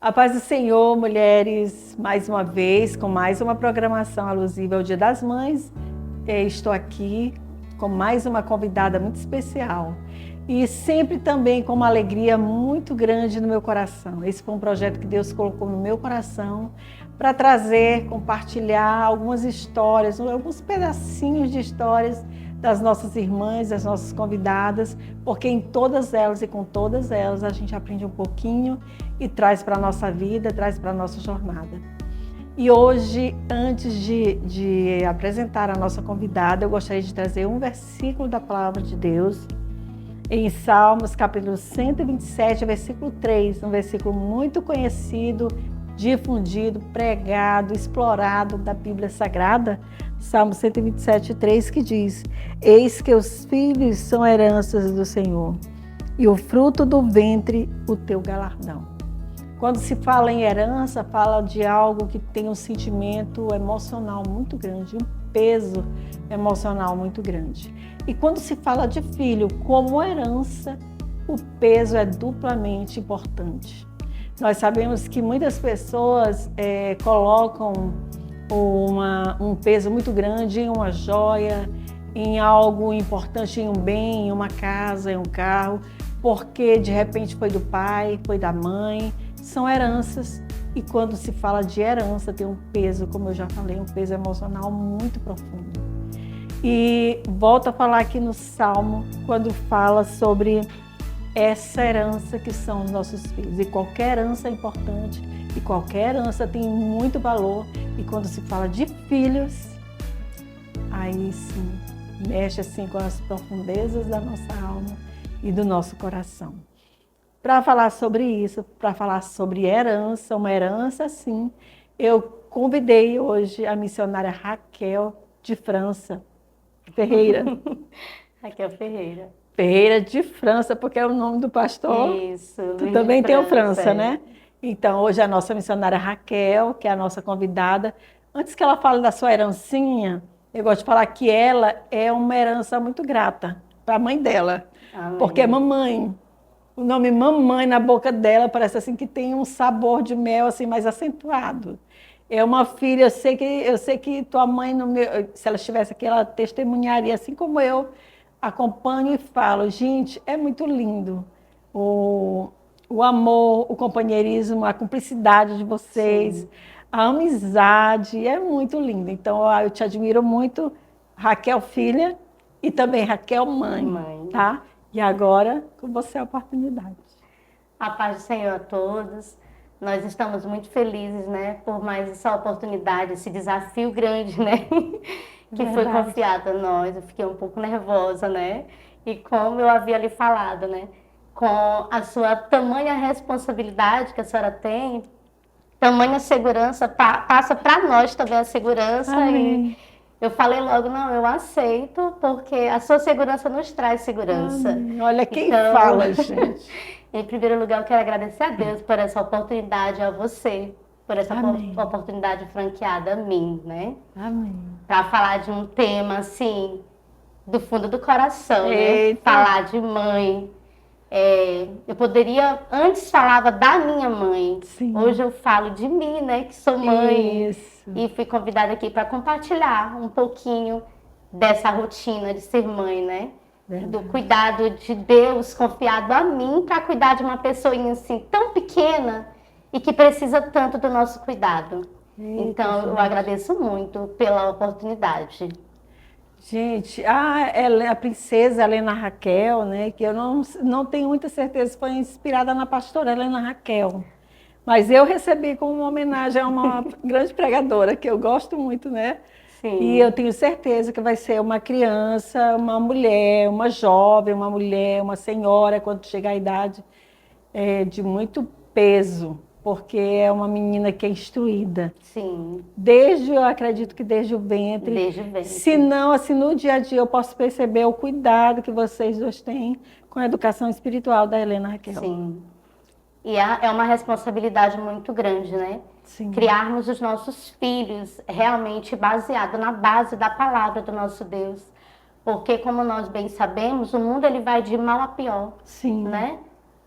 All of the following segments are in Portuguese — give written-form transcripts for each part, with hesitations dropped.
A paz do Senhor, mulheres, mais uma vez, com mais uma programação alusiva ao Dia das Mães. Estou aqui com mais uma convidada muito especial e sempre também com uma alegria muito grande no meu coração. Esse foi um projeto que Deus colocou no meu coração para trazer, compartilhar algumas histórias, alguns pedacinhos de histórias das nossas irmãs, das nossas convidadas, porque em todas elas e com todas elas a gente aprende um pouquinho e traz para a nossa vida, traz para a nossa jornada. E hoje, antes de apresentar a nossa convidada, eu gostaria de trazer um versículo da Palavra de Deus, em Salmos, capítulo 127, versículo 3, um versículo muito conhecido, difundido, pregado, explorado da Bíblia Sagrada, Salmo 127, 3, que diz: Eis que os filhos são heranças do Senhor, e o fruto do ventre, o teu galardão. Quando se fala em herança, fala de algo que tem um sentimento emocional muito grande, um peso emocional muito grande. E quando se fala de filho como herança, o peso é duplamente importante. Nós sabemos que muitas pessoas colocam um peso muito grande em uma joia, em algo importante, em um bem, em uma casa, em um carro, porque de repente foi do pai, foi da mãe, são heranças. E quando se fala de herança, tem um peso, como eu já falei, um peso emocional muito profundo. E volto a falar aqui no Salmo, quando fala sobre essa herança que são os nossos filhos. E qualquer herança é importante, e qualquer herança tem muito valor. E quando se fala de filhos, aí sim, mexe assim com as profundezas da nossa alma e do nosso coração. Para falar sobre isso, para falar sobre herança, uma herança sim, eu convidei hoje a missionária Raquel de França, Ferreira. Raquel Ferreira. Ferreira de França, porque é o nome do pastor. Isso. Tu também tem o França, né? Então, hoje a nossa missionária Raquel, que é a nossa convidada. Antes que ela fale da sua herancinha, eu gosto de falar que ela é uma herança muito grata para a mãe dela. Amém. Porque é mamãe. O nome mamãe na boca dela parece assim que tem um sabor de mel assim mais acentuado. É uma filha, eu sei que tua mãe, se ela estivesse aqui, ela testemunharia, assim como eu acompanho e falo. Gente, é muito lindo o amor, o companheirismo, a cumplicidade de vocês, sim, a amizade, é muito lindo. Então, eu te admiro muito, Raquel filha e também Raquel mãe. Tá? E agora, com você a oportunidade. A paz do Senhor a todos. Nós estamos muito felizes, né, por mais essa oportunidade, esse desafio grande, né, que foi confiado a nós. Eu fiquei um pouco nervosa, né, e como eu havia lhe falado, né, com a sua tamanha responsabilidade que a senhora tem, tamanha segurança, passa para nós também a segurança. Amém. E eu falei logo, não, eu aceito, porque a sua segurança nos traz segurança. Amém. Olha quem fala, gente. Em primeiro lugar, eu quero agradecer a Deus por essa oportunidade, a você, por essa oportunidade franqueada a mim, né? Amém. Para falar de um tema, assim, do fundo do coração, Eita. né? Falar de mãe. Eu poderia, antes falava da minha mãe, sim, hoje eu falo de mim, né? Que sou mãe. Isso. E fui convidada aqui para compartilhar um pouquinho dessa rotina de ser mãe, né? Verdade. Do cuidado de Deus confiado a mim para cuidar de uma pessoinha assim tão pequena e que precisa tanto do nosso cuidado. Eita, então, gente, eu agradeço muito pela oportunidade. Gente, a princesa Helena Raquel, né, que eu não tenho muita certeza se foi inspirada na pastora Helena Raquel, mas eu recebi como uma homenagem a uma grande pregadora que eu gosto muito, né? Sim. E eu tenho certeza que vai ser uma criança, uma mulher, uma jovem, uma mulher, uma senhora, quando chegar à idade, de muito peso, porque é uma menina que é instruída. Sim. Eu acredito que desde o ventre. Desde o ventre. Se não, assim, no dia a dia eu posso perceber o cuidado que vocês dois têm com a educação espiritual da Helena Raquel. Sim. E é uma responsabilidade muito grande, né? Sim. Criarmos os nossos filhos realmente baseado na base da palavra do nosso Deus. Porque, como nós bem sabemos, o mundo ele vai de mal a pior. Sim. Né?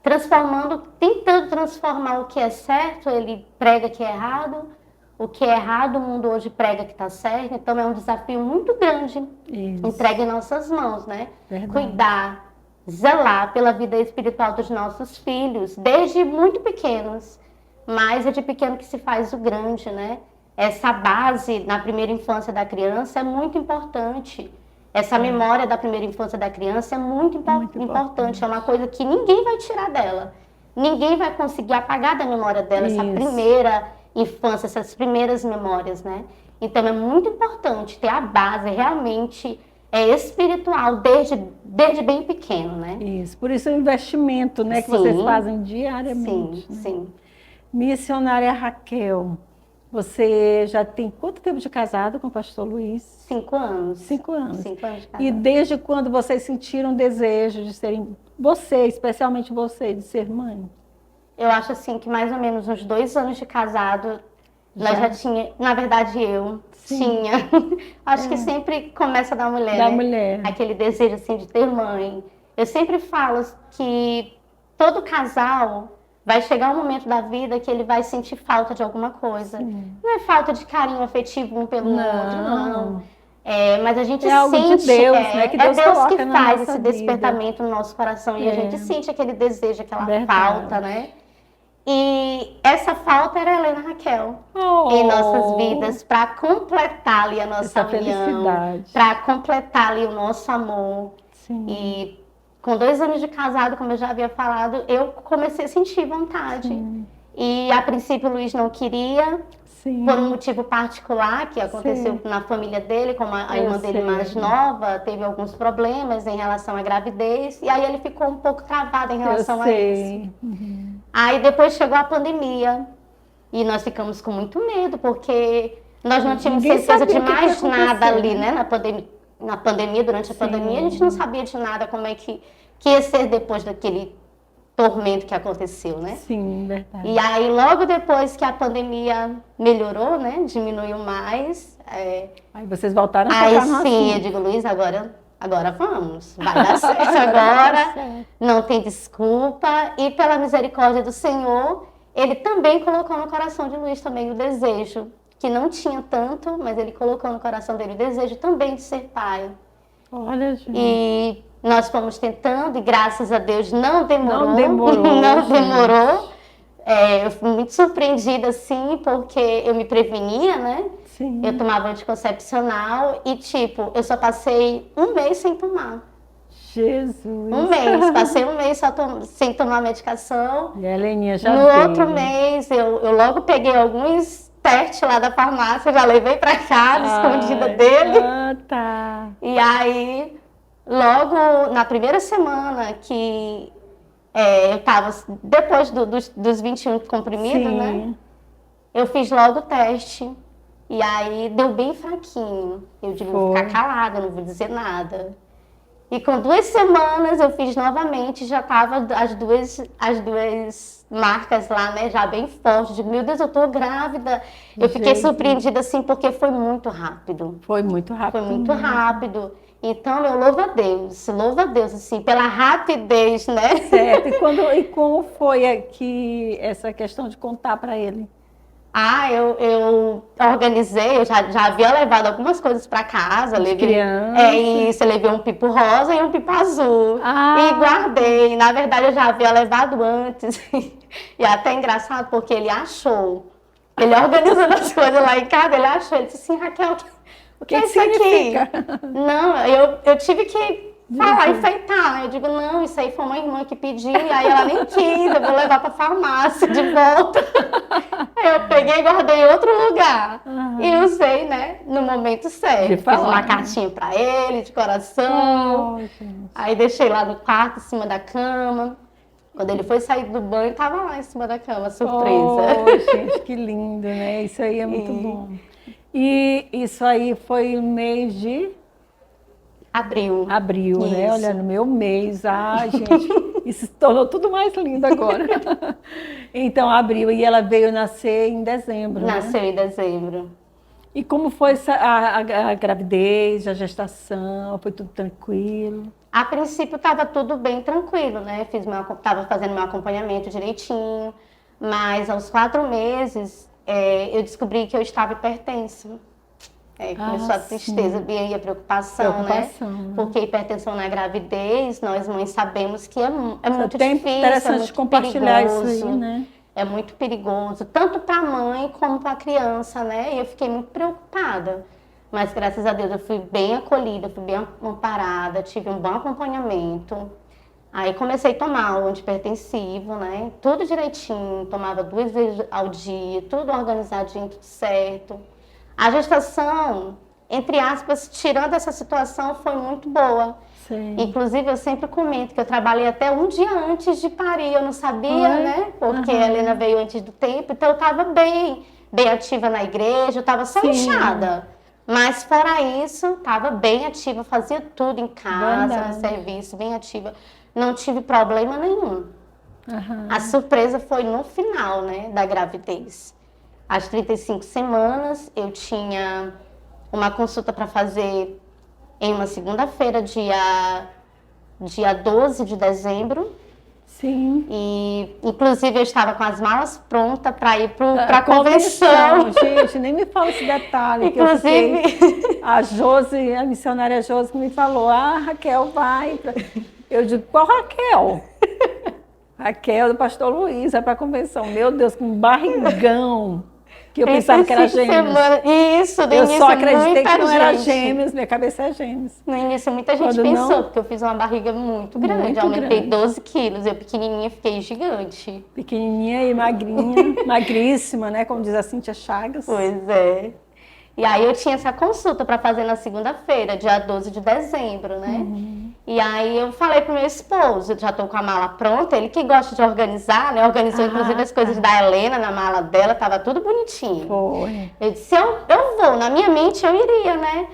transformando, tentando transformar o que é certo, ele prega que é errado, o que é errado o mundo hoje prega que está certo, então é um desafio muito grande, entregue em nossas mãos, né? Verdade. Cuidar, zelar pela vida espiritual dos nossos filhos, desde muito pequenos, mas é de pequeno que se faz o grande, né? Essa base na primeira infância da criança é muito importante. Essa memória da primeira infância da criança é muito importante. É uma coisa que ninguém vai tirar dela. Ninguém vai conseguir apagar da memória dela essa primeira infância, essas primeiras memórias, né? Então é muito importante ter a base realmente espiritual desde bem pequeno, né? Isso, por isso é um investimento, né, que vocês fazem diariamente. Sim, sim. Missionária Raquel, você já tem quanto tempo de casado com o pastor Luiz? 5 anos. 5 anos. 5 anos de casado. E desde quando vocês sentiram desejo de serem, você, especialmente você, de ser mãe? Eu acho assim que mais ou menos uns 2 anos de casado, nós já tinha, na verdade tinha. Acho que sempre começa da mulher, da né? mulher. Aquele desejo assim de ter mãe. Eu sempre falo que todo casal vai chegar um momento da vida que ele vai sentir falta de alguma coisa. Não é falta de carinho afetivo um pelo outro, não. Mas a gente sente... algo de Deus, né? Que Deus que faz esse vida. Despertamento no nosso coração. E a gente sente aquele desejo, aquela falta, né? E essa falta era a Helena Raquel em nossas vidas, para completar ali a nossa união, para completar ali o nosso amor. Sim. E com 2 anos de casado, como eu já havia falado, eu comecei a sentir vontade. Sim. E a princípio o Luiz não queria, Sim. por um motivo particular que aconteceu na família dele, como a irmã dele mais nova teve alguns problemas em relação à gravidez, e aí ele ficou um pouco travado em relação a isso. Aí depois chegou a pandemia e nós ficamos com muito medo, porque nós não tínhamos certeza de mais nada ali, né? Na pandemia, durante a pandemia, a gente não sabia de nada, como é que ia ser depois daquele tormento que aconteceu, né? Sim, verdade. E aí, logo depois que a pandemia melhorou, né? Diminuiu mais. Aí vocês voltaram a aí tocar no sim, assunto. eu digo, Luiz, agora vamos. Vai dar certo agora. Não tem desculpa. E pela misericórdia do Senhor, Ele também colocou no coração de Luiz também o desejo, que não tinha tanto, mas Ele colocou no coração dele o desejo também de ser pai. Olha, gente. E nós fomos tentando e graças a Deus não demorou. Não demorou. Não demorou. Eu fui muito surpreendida, assim, porque eu me prevenia, né? Sim. Eu tomava anticoncepcional e, tipo, eu só passei 1 mês sem tomar. Jesus. 1 mês. Passei 1 mês sem tomar medicação. E a Heleninha já No veio. outro mês, eu logo peguei alguns testes lá da farmácia, já levei pra casa, escondida dele. Ah, tá. E aí, logo na primeira semana que eu tava, depois dos 21 comprimidos, né? Eu fiz logo o teste. E aí, deu bem fraquinho. Eu digo, vou ficar calada, não vou dizer nada. E com 2 semanas eu fiz novamente, já tava as duas marcas lá, né? Já bem fortes. Digo, meu Deus, eu tô grávida. Eu fiquei surpreendida, assim, porque foi muito rápido. Foi muito rápido. Foi muito rápido. Então, eu louvo a Deus, assim, pela rapidez, né? Certo. E como foi aqui essa questão de contar para ele? Eu organizei, eu já havia levado algumas coisas para casa. Criança. Eu levei um pipo rosa e um pipo azul. E guardei. Na verdade, eu já havia levado antes. E é até engraçado, porque ele achou. Ele organizando as coisas lá em casa, ele achou. Ele disse assim, Raquel, o que é isso aqui? Não, eu tive que falar, enfeitar. Eu digo, não, isso aí foi uma irmã que pediu, e aí ela nem quis, eu vou levar pra farmácia de volta. Eu peguei e guardei em outro lugar. E usei, né, no momento certo. Fiz uma cartinha pra ele, de coração. Aí deixei lá no quarto, em cima da cama. Quando ele foi sair do banho, tava lá em cima da cama, surpresa. Gente, que lindo, né? Isso aí é muito bom. E isso aí foi o mês de... Abril, né? Olha, no meu mês. Gente, isso se tornou tudo mais lindo agora. Então, abril. E ela veio nascer em dezembro, Nasceu em dezembro. E como foi a gravidez, a gestação? Foi tudo tranquilo? A princípio estava tudo bem tranquilo, né? Estava fazendo meu acompanhamento direitinho, mas aos 4 meses eu descobri que eu estava hipertensa. Começou a tristeza, e a preocupação, né? Porque hipertensão na gravidez, nós mães sabemos que é muito difícil, interessante é muito compartilhar perigoso, isso aí, né? É muito perigoso, tanto para a mãe como para a criança, né? E eu fiquei muito preocupada. Mas, graças a Deus, eu fui bem acolhida, fui bem amparada, tive um bom acompanhamento. Aí comecei a tomar o antihipertensivo, né? Tudo direitinho, tomava 2 vezes ao dia, tudo organizadinho, tudo certo. A gestação, entre aspas, tirando essa situação, foi muito boa. Sim. Inclusive, eu sempre comento que eu trabalhei até um dia antes de parir, eu não sabia, né? Porque a Helena veio antes do tempo, então eu estava bem ativa na igreja, eu estava só inchada. Mas fora isso, estava bem ativa, fazia tudo em casa, no serviço, bem ativa. Não tive problema nenhum. A surpresa foi no final, né, da gravidez. Às 35 semanas, eu tinha uma consulta para fazer em uma segunda-feira, dia 12 de dezembro. Sim. E, inclusive, eu estava com as malas prontas para ir para a convenção. Gente, nem me fala esse detalhe. Inclusive... A Josi, a missionária Josi, me falou, Raquel, vai. Eu digo, qual Raquel? Raquel, do pastor Luiz, vai para a convenção. Meu Deus, com um barrigão. Que eu pensava que era gêmeos. Isso, no eu início, só acreditei que não era gêmeos, minha cabeça é gêmeos. No início, muita gente pensou, porque eu fiz uma barriga muito grande. Muito aumentei 12 quilos, eu pequenininha fiquei gigante. Pequenininha e magrinha, magríssima, né? Como diz a Cíntia Chagas. Pois é. E aí eu tinha essa consulta para fazer na segunda-feira, dia 12 de dezembro, né? E aí eu falei pro meu esposo, já tô com a mala pronta, ele que gosta de organizar, né? Organizou inclusive as coisas da Helena na mala dela, tava tudo bonitinho. Foi. Eu disse, eu vou, na minha mente eu iria, né?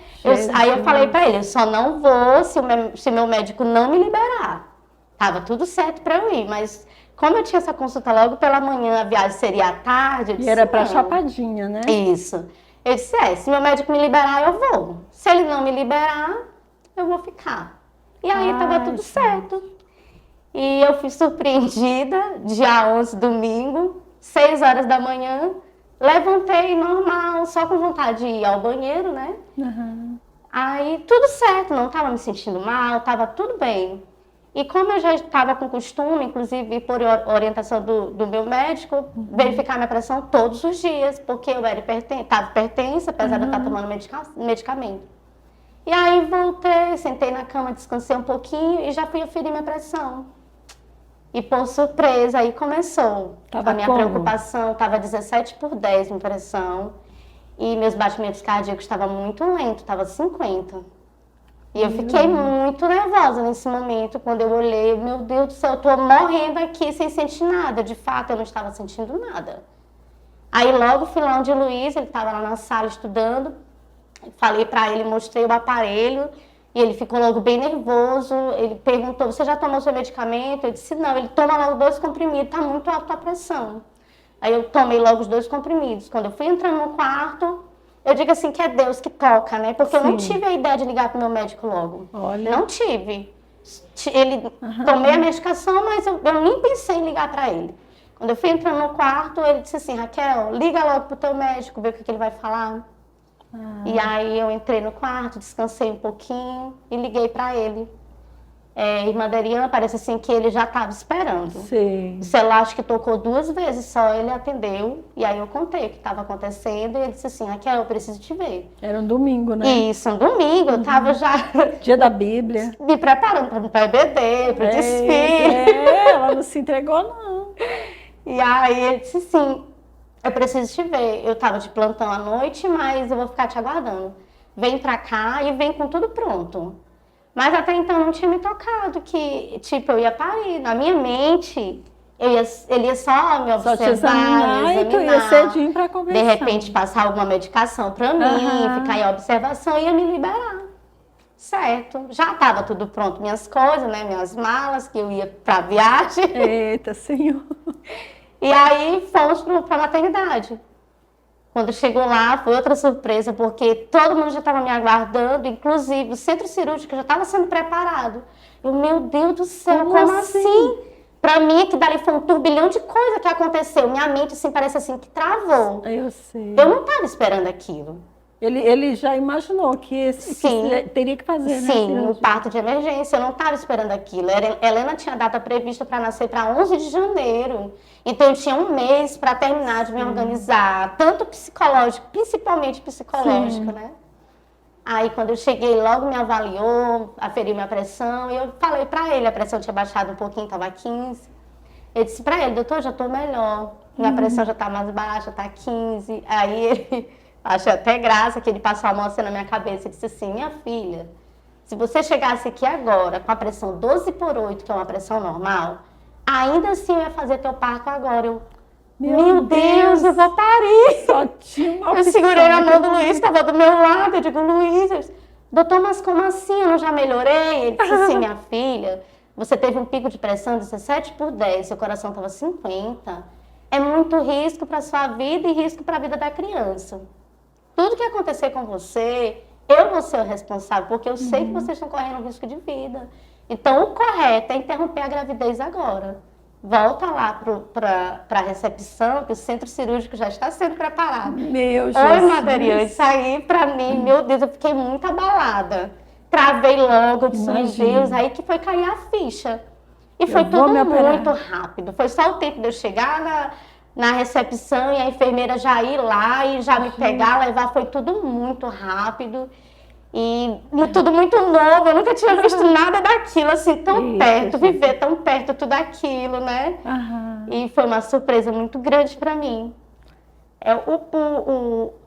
Aí eu falei para ele, eu só não vou se meu médico não me liberar. Tava tudo certo para eu ir, mas como eu tinha essa consulta logo pela manhã, a viagem seria à tarde, eu disse, e era para Chapadinha, né? Isso. Eu disse, se meu médico me liberar, eu vou. Se ele não me liberar, eu vou ficar. E aí estava tudo certo. E eu fui surpreendida, dia 11, domingo, 6 horas da manhã, levantei normal, só com vontade de ir ao banheiro, né? Aí tudo certo, não estava me sentindo mal, estava tudo bem. E como eu já estava com costume, inclusive por orientação do meu médico, verificar minha pressão todos os dias, porque eu estava hipertensa, apesar de eu estar tomando medicamento. E aí voltei, sentei na cama, descansei um pouquinho e já fui aferir minha pressão. E por surpresa, aí começou. A minha preocupação, estava 17/10 minha pressão. E meus batimentos cardíacos estavam muito lentos, estava 50. E eu fiquei muito nervosa nesse momento, quando eu olhei, meu Deus do céu, eu tô morrendo aqui sem sentir nada. De fato, eu não estava sentindo nada. Aí logo fui lá onde o Luiz, ele estava lá na sala estudando, falei para ele, mostrei o aparelho, e ele ficou logo bem nervoso. Ele perguntou, você já tomou seu medicamento? Eu disse, não, ele toma logo 2 comprimidos, tá muito alta a pressão. Aí eu tomei logo os 2 comprimidos. Quando eu fui entrando no quarto, eu digo assim que é Deus que toca, né? Porque eu não tive a ideia de ligar pro meu médico logo. Olha. Não tive. Tomei a medicação, mas eu nem pensei em ligar para ele. Quando eu fui entrando no quarto, ele disse assim, Raquel, liga logo pro teu médico, ver o que ele vai falar. E aí eu entrei no quarto, descansei um pouquinho e liguei para ele. Irmã Deriana, parece assim que ele já estava esperando. Sim. O celular acho que tocou 2 vezes só, ele atendeu. E aí eu contei o que estava acontecendo e ele disse assim, Raquel, eu preciso te ver. Era um domingo, né? Isso, um domingo, eu estava já... Dia da Bíblia. Me preparando para o EBD, para o desfile. Ela não se entregou, não. E aí ele disse assim, eu preciso te ver. Eu estava de plantão à noite, mas eu vou ficar te aguardando. Vem para cá e vem com tudo pronto. Mas até então não tinha me tocado que, tipo, eu ia parir. Na minha mente, ele ia só me observar, só te examinar, e tu ia cedinho para conversar. De repente, passar alguma medicação para mim, ficar em observação e ia me liberar. Certo. Já estava tudo pronto, minhas coisas, né? Minhas malas, que eu ia para viagem. Eita, Senhor. E aí, fomos para a maternidade. Quando chegou lá, foi outra surpresa, porque todo mundo já estava me aguardando, inclusive o centro cirúrgico já estava sendo preparado. Eu, meu Deus do céu, como assim? Para mim, que dali foi um turbilhão de coisa que aconteceu. Minha mente, assim, parece assim que travou. Eu sei. Eu não estava esperando aquilo. Ele já imaginou que teria que fazer, né? Sim, o parto de emergência. Eu não estava esperando aquilo. Helena tinha data prevista para nascer para 11 de janeiro. Então, eu tinha um mês para terminar de me organizar. Tanto psicológico, principalmente psicológico, né? Aí, quando eu cheguei, logo me avaliou, aferiu minha pressão. E eu falei para ele, a pressão tinha baixado um pouquinho, estava 15. Eu disse para ele, doutor, já estou melhor. Minha pressão já está mais baixa, está 15. Aí ele... Achei até graça que ele passou a mão assim na minha cabeça e disse assim, minha filha, se você chegasse aqui agora com a pressão 12/8, que é uma pressão normal, ainda assim eu ia fazer teu parto agora. Eu, meu Deus, eu vou parir. Só tinha uma opção. Eu segurei a mão do Luiz, estava do meu lado, eu digo, Luiz, doutor, mas como assim? Eu não já melhorei? Ele disse assim, minha filha, você teve um pico de pressão 17/10, seu coração estava 50. É muito risco para a sua vida e risco para a vida da criança. Tudo que acontecer com você, eu vou ser o responsável, porque eu sei que vocês estão correndo risco de vida. Então, o correto é interromper a gravidez agora. Volta lá para a recepção, que o centro cirúrgico já está sendo preparado. Meu Jesus. Oi, Madariane, isso aí para mim, meu Deus, eu fiquei muito abalada. Travei logo, disse, meu Deus, aí que foi cair a ficha. E foi tudo muito rápido. Foi só o tempo de eu chegar na recepção e a enfermeira já ir lá e já me pegar, levar, foi tudo muito rápido e tudo muito novo, eu nunca tinha visto nada daquilo, assim, tão perto, viver tão perto tudo aquilo, né? E foi uma surpresa muito grande para mim.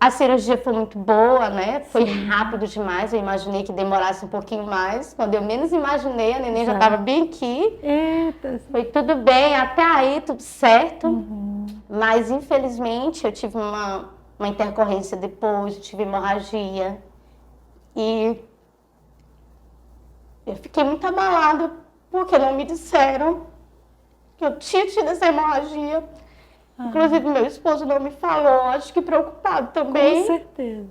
A cirurgia foi muito boa, né? Foi rápido demais, eu imaginei que demorasse um pouquinho mais. Quando eu menos imaginei, a neném já estava bem aqui. Eita. Foi tudo bem, até aí tudo certo. Mas, infelizmente, eu tive uma intercorrência depois, eu tive hemorragia. E eu fiquei muito abalada, porque não me disseram que eu tinha tido essa hemorragia. Inclusive, meu esposo não me falou, acho que preocupado também. Com certeza.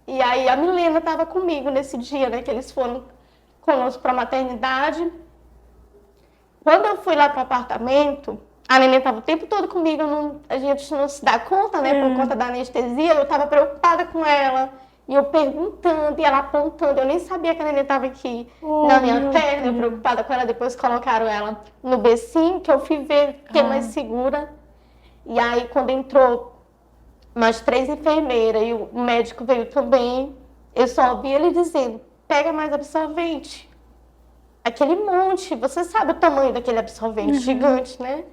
E aí, a Milena estava comigo nesse dia, né, que eles foram conosco para a maternidade. Quando eu fui lá para o apartamento, a neném estava o tempo todo comigo, a gente não se dá conta, né, por conta da anestesia, eu estava preocupada com ela. E eu perguntando, e ela apontando, eu nem sabia que a neném estava aqui na minha perna, eu preocupada com ela, depois colocaram ela no becinho, que eu fui ver, fiquei mais segura. E aí, quando entrou mais 3 enfermeiras e o médico veio também, eu só ouvi ele dizendo, pega mais absorvente. Aquele monte, você sabe o tamanho daquele absorvente gigante, né?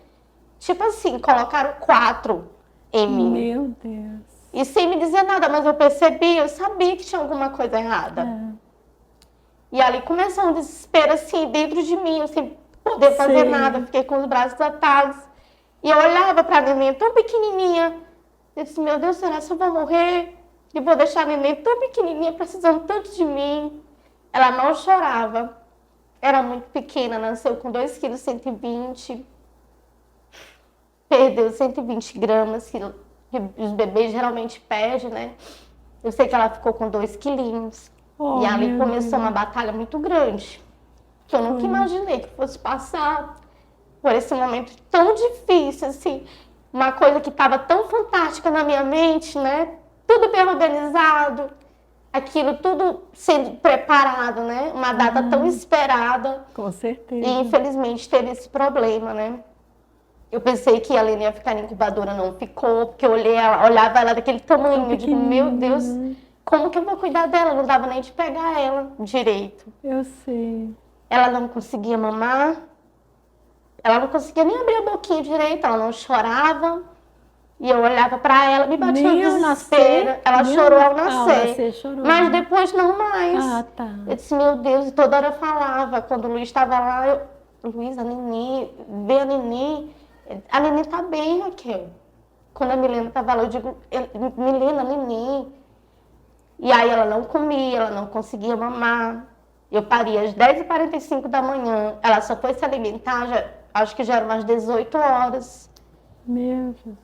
Tipo assim, colocaram 4 em mim. Meu Deus. E sem me dizer nada, mas eu percebi, eu sabia que tinha alguma coisa errada. E ali começou um desespero assim, dentro de mim, eu sem poder fazer nada, fiquei com os braços atados. E eu olhava para a neném tão pequenininha, eu disse, meu Deus, será que eu vou morrer? E vou deixar a neném tão pequenininha, precisando tanto de mim. Ela não chorava, era muito pequena, nasceu com 2,120 kg. Perdeu 120 gramas, que os bebês geralmente perdem, né? Eu sei que ela ficou com 2 quilinhos. E ali começou uma batalha muito grande, que eu nunca imaginei que fosse passar por esse momento tão difícil, assim, uma coisa que estava tão fantástica na minha mente, né? Tudo bem organizado, aquilo tudo sendo preparado, né? Uma data tão esperada. Com certeza. E infelizmente teve esse problema, né? Eu pensei que a Helena ia ficar na incubadora, não ficou, porque eu olhava ela daquele tamanho, eu digo, meu Deus, como que eu vou cuidar dela? Não dava nem de pegar ela direito. Eu sei. Ela não conseguia mamar. Ela não conseguia nem abrir a boquinha direito, ela não chorava. E eu olhava para ela, me batia no desespero. Ela chorou ao nascer. Mas depois não mais. Eu disse, meu Deus, e toda hora eu falava. Quando o Luiz estava lá, Luiz, a neném, vê a neném. A neném tá bem, Raquel. Quando a Milena estava lá, eu digo, Milena, neném. E aí ela não comia, ela não conseguia mamar. Eu parei às 10h45 da manhã. Ela só foi se alimentar, acho que já eram umas 18 horas. Meu Deus.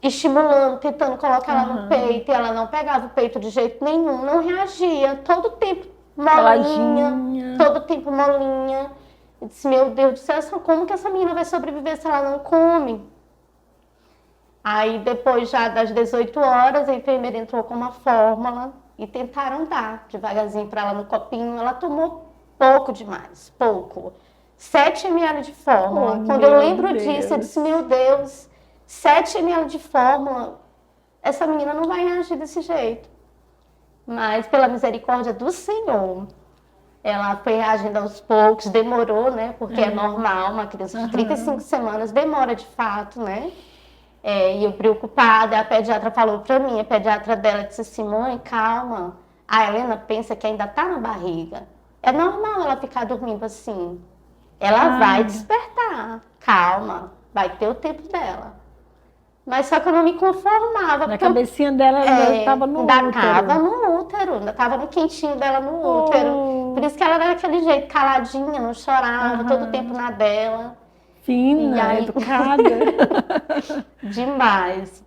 estimulando, tentando colocar ela no peito, e ela não pegava o peito de jeito nenhum, não reagia, todo tempo molinha, todo tempo molinha. Eu disse, meu Deus do céu, como que essa menina vai sobreviver se ela não come? Aí depois já das 18 horas, a enfermeira entrou com uma fórmula e tentaram dar devagarzinho para ela no copinho. Ela tomou pouco demais, pouco. 7 ml de fórmula. Quando eu lembro disso, eu disse, meu Deus, 7 ml de fórmula, essa menina não vai reagir desse jeito. Mas pela misericórdia do Senhor, ela foi reagindo aos poucos, demorou, né? Porque é normal, uma criança de 35 semanas demora de fato, né? E eu preocupada, a pediatra falou pra mim, a pediatra dela disse assim, mãe, calma, a Helena pensa que ainda tá na barriga. É normal ela ficar dormindo assim. Ela vai despertar, calma, vai ter o tempo dela. Mas só que eu não me conformava. Na cabecinha dela ainda estava no útero. Ainda estava no útero, ainda estava no quentinho dela no útero. Por isso que ela era daquele jeito, caladinha, não chorava, todo o tempo na dela. Fina, aí, educada. Demais.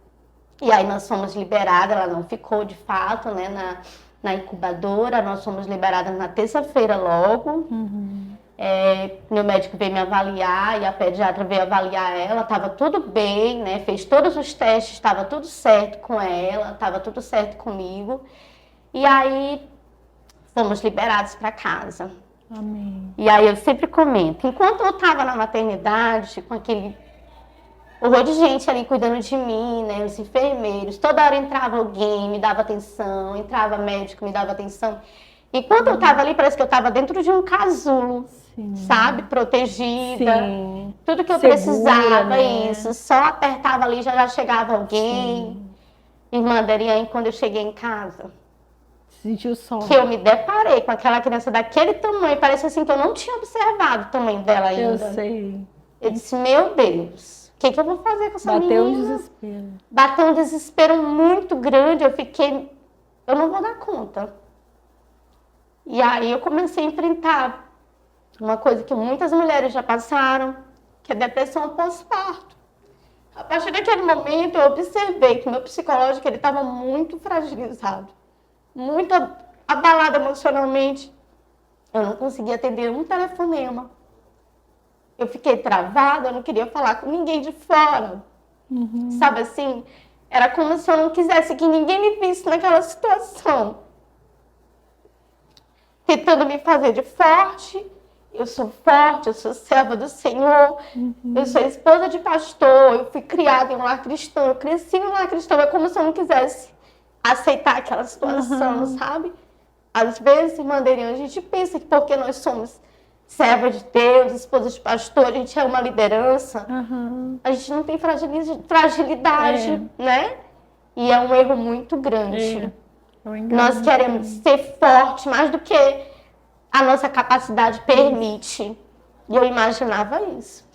E aí nós fomos liberadas, ela não ficou de fato, né, na incubadora, nós fomos liberadas na terça-feira logo. Meu médico veio me avaliar e a pediatra veio avaliar ela, estava tudo bem, né? Fez todos os testes, estava tudo certo com ela, estava tudo certo comigo. E aí fomos liberados para casa. Amém. E aí eu sempre comento, enquanto eu estava na maternidade, com aquele horror de gente ali cuidando de mim, né? Os enfermeiros, toda hora entrava alguém, me dava atenção, entrava médico, me dava atenção. Enquanto eu estava ali, parece que eu estava dentro de um casulo. Sim. Sabe? Protegida. Sim. Tudo que eu precisava, né? Isso. Só apertava ali, já chegava alguém. Sim. Irmã Dariane, quando eu cheguei em casa, sentiu só. Que eu me deparei com aquela criança daquele tamanho, parece assim que eu não tinha observado o tamanho dela ainda. Eu sei. Eu disse, meu Deus, o que eu vou fazer com essa menina? Bateu um desespero. Bateu um desespero muito grande, eu não vou dar conta. E aí eu comecei a enfrentar uma coisa que muitas mulheres já passaram, que é depressão pós-parto. A partir daquele momento eu observei que o meu psicológico estava muito fragilizado, muito abalado emocionalmente. Eu não conseguia atender um telefonema. Eu fiquei travada, eu não queria falar com ninguém de fora. Sabe assim? Era como se eu não quisesse que ninguém me visse naquela situação. Tentando me fazer de forte. Eu sou forte, eu sou serva do Senhor. Eu sou esposa de pastor. Eu fui criada em um lar cristão. Eu cresci em um lar cristão. É como se eu não quisesse aceitar aquela situação, sabe? Às vezes, irmã Dariane, a gente pensa que porque nós somos serva de Deus, esposa de pastor, a gente é uma liderança. A gente não tem fragilidade, né? E é um erro muito grande. Nós queremos ser forte mais do que a nossa capacidade permite. E eu imaginava isso.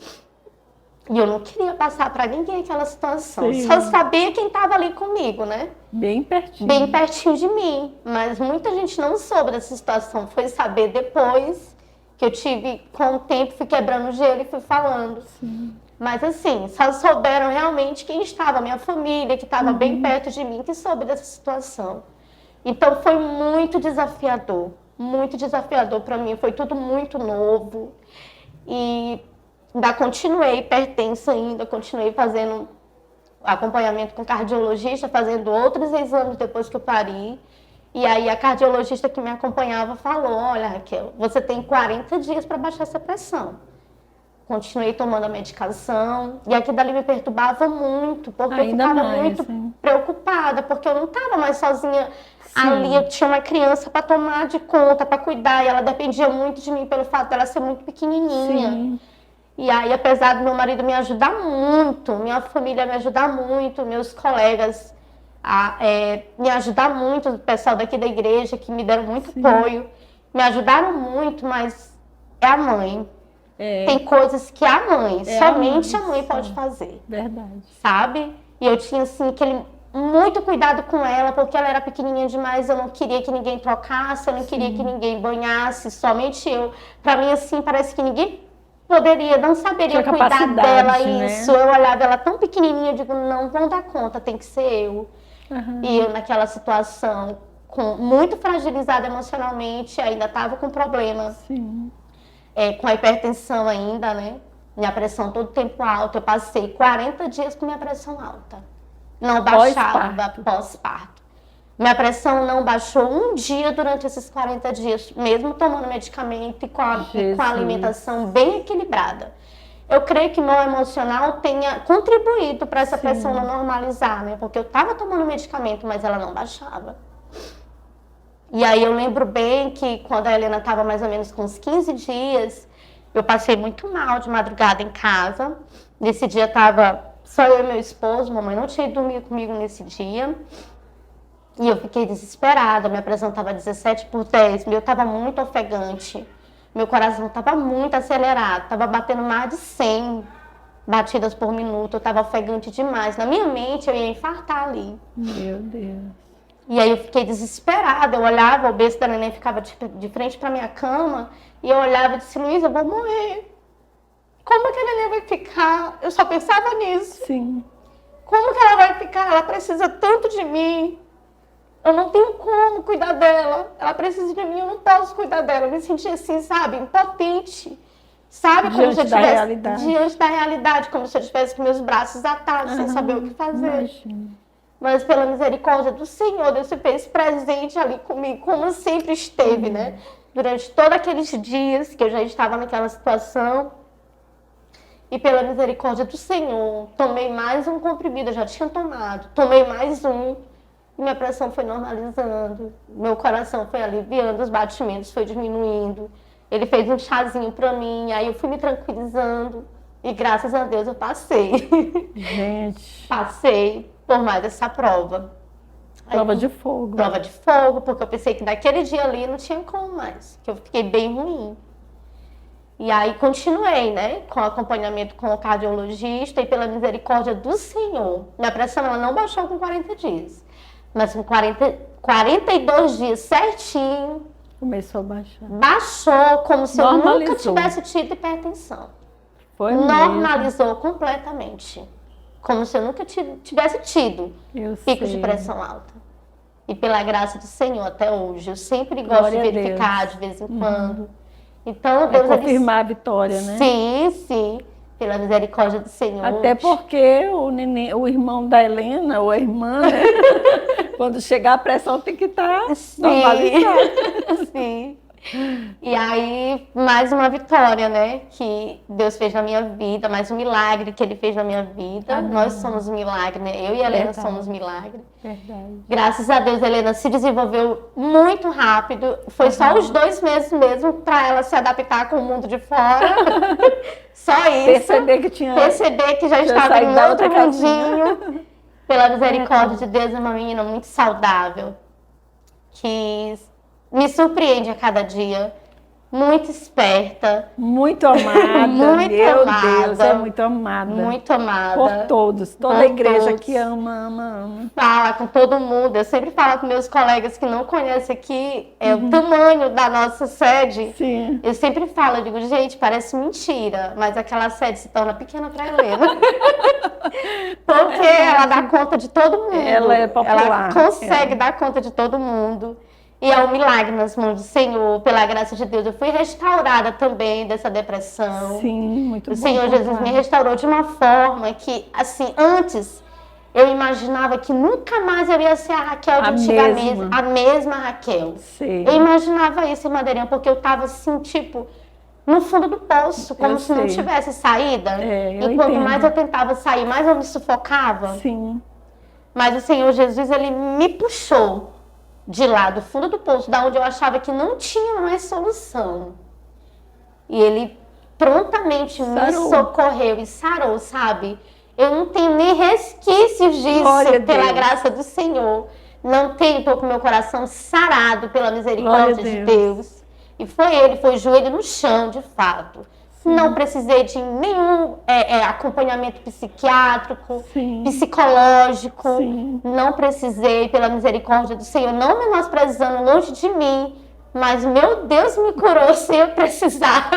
E eu não queria passar para ninguém aquela situação. Sim. Só sabia quem estava ali comigo, né? Bem pertinho. Bem pertinho de mim. Mas muita gente não soube dessa situação. Foi saber depois que eu tive, com o tempo, fui quebrando o gelo e fui falando. Sim. Mas assim, só souberam realmente quem estava, minha família, que estava bem perto de mim, que soube dessa situação. Então foi muito desafiador para mim, foi tudo muito novo. E ainda continuei hipertensa ainda, continuei fazendo acompanhamento com cardiologista, fazendo outros exames depois que eu parei. E aí a cardiologista que me acompanhava falou, olha Raquel, você tem 40 dias para baixar essa pressão. Continuei tomando a medicação e aquilo dali me perturbava muito, porque ainda eu ficava muito preocupada, porque eu não estava mais sozinha ali, eu tinha uma criança para tomar de conta, para cuidar, e ela dependia muito de mim pelo fato dela ser muito pequenininha. Sim. E aí, apesar do meu marido me ajudar muito, minha família me ajudar muito, meus colegas me ajudar muito, o pessoal daqui da igreja que me deram muito apoio, me ajudaram muito, mas é a mãe. Tem coisas que a mãe, somente a mãe pode fazer. Verdade. Sabe? E eu tinha, assim, muito cuidado com ela, porque ela era pequenininha demais, eu não queria que ninguém trocasse, eu não queria que ninguém banhasse, somente eu. Pra mim, assim, parece que ninguém não saberia cuidar dela, isso. Né? Eu olhava ela tão pequenininha, eu digo, não vão dar conta, tem que ser eu. E eu naquela situação, muito fragilizada emocionalmente, ainda estava com problema. Sim. Com a hipertensão ainda, né? Minha pressão todo tempo alta. Eu passei 40 dias com minha pressão alta. Não baixava pós-parto. Minha pressão não baixou um dia durante esses 40 dias, mesmo tomando medicamento e com a alimentação bem equilibrada. Eu creio que meu emocional tenha contribuído para essa pressão não normalizar, né? Porque eu estava tomando medicamento, mas ela não baixava. E aí eu lembro bem que quando a Helena estava mais ou menos com uns 15 dias, eu passei muito mal de madrugada em casa. Nesse dia estava só eu e meu esposo, mamãe não tinha ido dormir comigo nesse dia. E eu fiquei desesperada, minha pressão estava 17/10, eu estava muito ofegante. Meu coração estava muito acelerado, estava batendo mais de 100 batidas por minuto, eu estava ofegante demais. Na minha mente, eu ia infartar ali. Meu Deus. E aí eu fiquei desesperada, eu olhava, o berço da neném ficava de frente para minha cama, e eu olhava e disse, Luísa, eu vou morrer. Como que a neném vai ficar? Eu só pensava nisso. Sim. Como que ela vai ficar? Ela precisa tanto de mim. Eu não tenho como cuidar dela. Ela precisa de mim, eu não posso cuidar dela. Eu me senti assim, sabe, impotente. Sabe, como se eu estivesse diante da realidade, como se eu estivesse com meus braços atados, sem saber o que fazer. Imagina. Mas pela misericórdia do Senhor, Deus se fez presente ali comigo, como sempre esteve, né? Durante todos aqueles dias que eu já estava naquela situação. E pela misericórdia do Senhor, tomei mais um comprimido, eu já tinha tomado. Tomei mais um. Minha pressão foi normalizando, meu coração foi aliviando, os batimentos foi diminuindo. Ele fez um chazinho para mim, aí eu fui me tranquilizando e graças a Deus eu passei. Gente. Passei por mais essa prova. Prova de fogo. Prova de fogo, porque eu pensei que naquele dia ali não tinha como mais, que eu fiquei bem ruim. E aí continuei, né, com acompanhamento com o cardiologista e pela misericórdia do Senhor. Minha pressão ela não baixou com 40 dias. Mas com 42 dias certinho, começou a baixar. Baixou como se eu nunca tivesse tido hipertensão. Foi normalizou mesmo. Completamente. Como se eu nunca tivesse tido picos de pressão alta. E pela graça do Senhor até hoje. Eu sempre gosto de verificar de vez em quando. Então, Deus confirmar a vitória, né? Sim, sim. Pela misericórdia do Senhor. Até porque o irmão da Helena, ou a irmã, né? Quando chegar a pressão tem que estar normalizada. Sim. E aí, mais uma vitória, né? Que Deus fez na minha vida, mais um milagre que Ele fez na minha vida. Amém. Nós somos um milagre, né? Eu e a Helena somos um milagre. Verdade. Graças a Deus, a Helena se desenvolveu muito rápido. Foi só os 2 meses mesmo para ela se adaptar com o mundo de fora. Só isso. Perceber que já estava em outro mundinho. Pela misericórdia de Deus, é uma menina muito saudável. Que me surpreende a cada dia, muito esperta. Muito amada, muito meu amada, Deus, é muito amada. Muito amada. Por todos, toda a igreja que ama. Fala com todo mundo, eu sempre falo com meus colegas que não conhecem aqui, o tamanho da nossa sede. Sim. Eu sempre falo, eu digo, gente, parece mentira, mas aquela sede se torna pequena para Helena. Porque ela dá conta de todo mundo. Ela é popular. Ela consegue dar conta de todo mundo. E é um milagre nas mãos do Senhor, pela graça de Deus. Eu fui restaurada também dessa depressão. Sim, muito bom. O Senhor Jesus me restaurou de uma forma que, assim, antes eu imaginava que nunca mais eu ia ser a Raquel de antigamente, a mesma Raquel. Sim. Eu imaginava isso, Madeirinha, porque eu estava assim, tipo, no fundo do poço, como se não tivesse saída. E quanto mais eu tentava sair, mais eu me sufocava. Sim. Mas o Senhor Jesus, Ele me puxou de lá, do fundo do poço, da onde eu achava que não tinha mais solução. E Ele prontamente me socorreu e sarou, sabe? Eu não tenho nem resquícios disso, pela graça do Senhor. Não tenho, estou com meu coração sarado pela misericórdia de Deus. E foi joelho no chão, de fato. Não precisei de nenhum acompanhamento psiquiátrico, psicológico. Não precisei, pela misericórdia do Senhor, não menosprezando longe de mim. Mas meu Deus me curou sem eu precisar.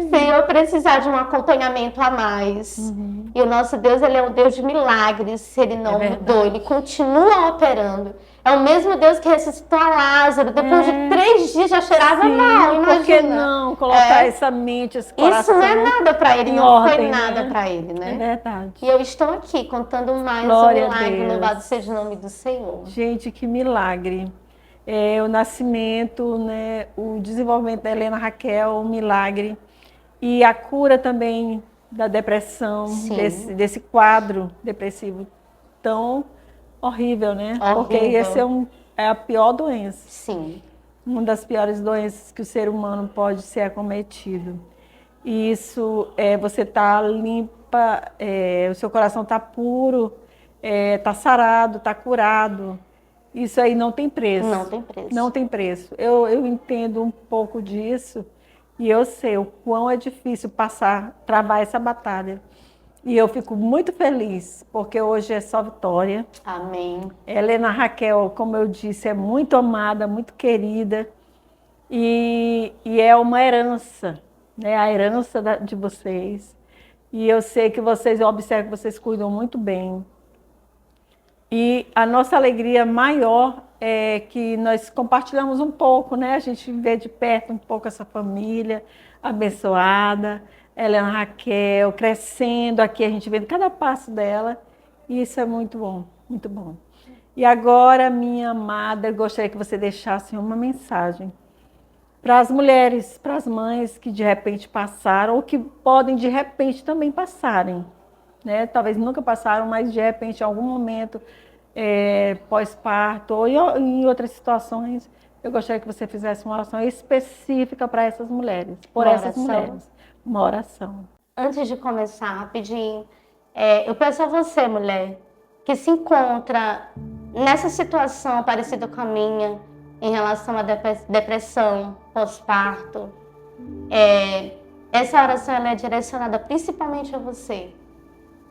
Sem Se eu precisar de um acompanhamento a mais, e o nosso Deus, ele é um Deus de milagres, se ele não mudou, ele continua operando. É o mesmo Deus que ressuscitou a Lázaro, depois de 3 dias já cheirava mal, imagina. Por que não colocar essa mente, esse coração? Isso não é nada para ele, não foi nada para ele, né? É verdade. E eu estou aqui contando mais um milagre, louvado seja o nome do Senhor. Gente, que milagre. O nascimento, né, o desenvolvimento da Helena Raquel, um milagre. E a cura também da depressão, desse quadro depressivo tão horrível, né? Horrível. Porque esse é a pior doença. Sim. Uma das piores doenças que o ser humano pode ser acometido. E isso, você está limpa, o seu coração está puro, está sarado, está curado. Isso aí não tem preço. Não tem preço. Não tem preço. Eu entendo um pouco disso e eu sei o quão é difícil travar essa batalha. E eu fico muito feliz, porque hoje é só vitória. Amém. Helena Raquel, como eu disse, é muito amada, muito querida. E é uma herança, né? A herança de vocês. E eu sei que eu observo que vocês cuidam muito bem. E a nossa alegria maior é que nós compartilhamos um pouco, né? A gente vê de perto um pouco essa família abençoada, Helena Raquel crescendo aqui, a gente vendo cada passo dela. E isso é muito bom, muito bom. E agora, minha amada, eu gostaria que você deixasse uma mensagem para as mulheres, para as mães que de repente passaram ou que podem de repente também passarem, né? Talvez nunca passaram, mas de repente em algum momento pós-parto ou em outras situações, eu gostaria que você fizesse uma oração específica para essas mulheres, por essas mulheres, uma oração. Antes de começar, rapidinho, eu peço a você, mulher, que se encontra nessa situação parecida com a minha, em relação à depressão, pós-parto, essa oração ela é direcionada principalmente a você.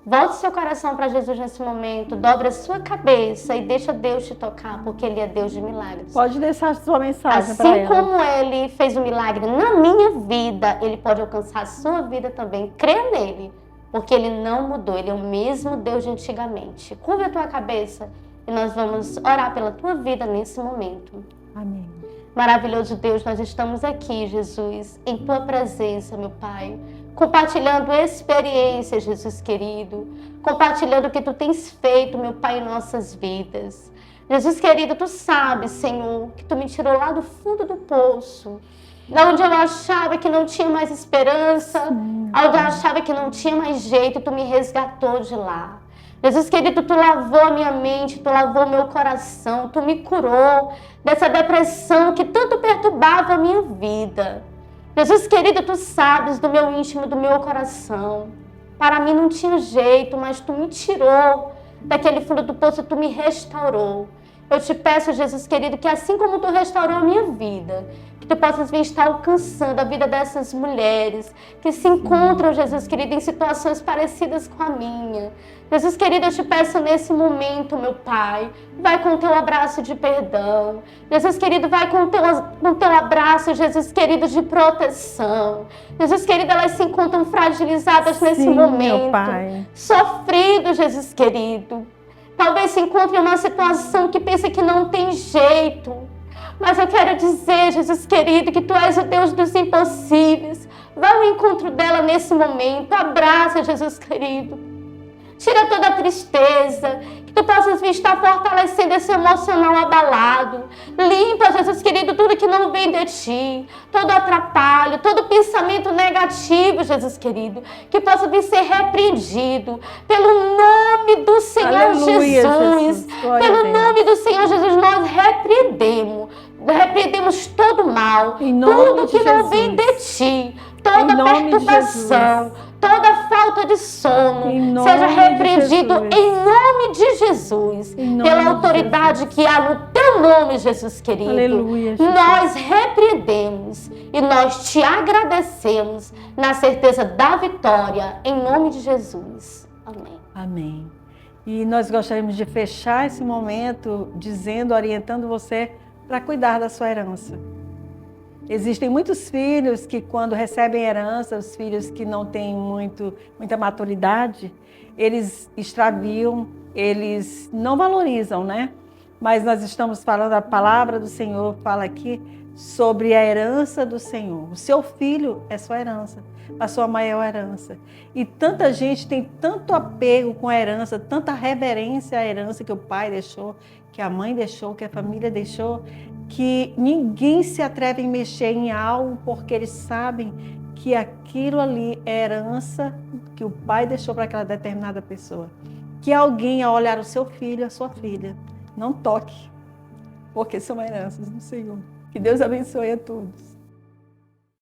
Volte seu coração para Jesus nesse momento, dobre a sua cabeça e deixa Deus te tocar, porque Ele é Deus de milagres. Pode deixar a sua mensagem para ela. Assim como Ele fez um milagre na minha vida, Ele pode alcançar a sua vida também. Creia nele, porque Ele não mudou, Ele é o mesmo Deus de antigamente. Curva a tua cabeça e nós vamos orar pela tua vida nesse momento. Amém. Maravilhoso Deus, nós estamos aqui, Jesus, em tua presença, meu Pai, compartilhando experiências, Jesus querido, compartilhando o que tu tens feito, meu Pai, em nossas vidas. Jesus querido, tu sabes, Senhor, que tu me tirou lá do fundo do poço, da onde eu achava que não tinha mais esperança, onde eu achava que não tinha mais jeito, tu me resgatou de lá. Jesus querido, tu lavou a minha mente, tu lavou o meu coração, tu me curou dessa depressão que tanto perturbava a minha vida. Jesus querido, tu sabes do meu íntimo, do meu coração. Para mim não tinha jeito, mas tu me tirou daquele fundo do poço, tu me restaurou. Eu te peço, Jesus querido, que assim como tu restaurou a minha vida, que tu possas vir estar alcançando a vida dessas mulheres que se encontram, Jesus querido, em situações parecidas com a minha. Jesus querido, eu te peço nesse momento, meu Pai, vai com o teu abraço de perdão. Jesus querido, vai com o teu abraço, Jesus querido, de proteção. Jesus querido, elas se encontram fragilizadas nesse momento, meu Pai. Sofrido, Jesus querido. Talvez se encontre em uma situação que pensa que não tem jeito. Mas eu quero dizer, Jesus querido, que tu és o Deus dos impossíveis. Vai ao encontro dela nesse momento. Abraça, Jesus querido. Tira toda a tristeza, que tu possas vir estar fortalecendo esse emocional abalado. Limpa, Jesus querido, tudo que não vem de ti, todo atrapalho, todo pensamento negativo, Jesus querido, que possa vir ser repreendido pelo nome do Senhor. Aleluia, Jesus. Pelo nome do Senhor Jesus, nós repreendemos todo o mal, tudo que não vem de ti, toda perturbação, toda falta de sono, seja repreendido em nome de Jesus, pela autoridade que há no teu nome, Jesus querido. Aleluia, Jesus. Nós repreendemos e nós te agradecemos na certeza da vitória, em nome de Jesus. Amém. Amém. E nós gostaríamos de fechar esse momento dizendo, orientando você para cuidar da sua herança. Existem muitos filhos que, quando recebem herança, os filhos que não têm muita maturidade, eles extraviam, eles não valorizam, né? Mas nós estamos falando, a palavra do Senhor fala aqui sobre a herança do Senhor. O seu filho é sua herança, a sua maior herança. E tanta gente tem tanto apego com a herança, tanta reverência à herança que o pai deixou, que a mãe deixou, que a família deixou, que ninguém se atreve a mexer em algo porque eles sabem que aquilo ali é herança que o pai deixou para aquela determinada pessoa. Que alguém, ao olhar o seu filho, a sua filha, não toque, porque são heranças do Senhor. Que Deus abençoe a todos.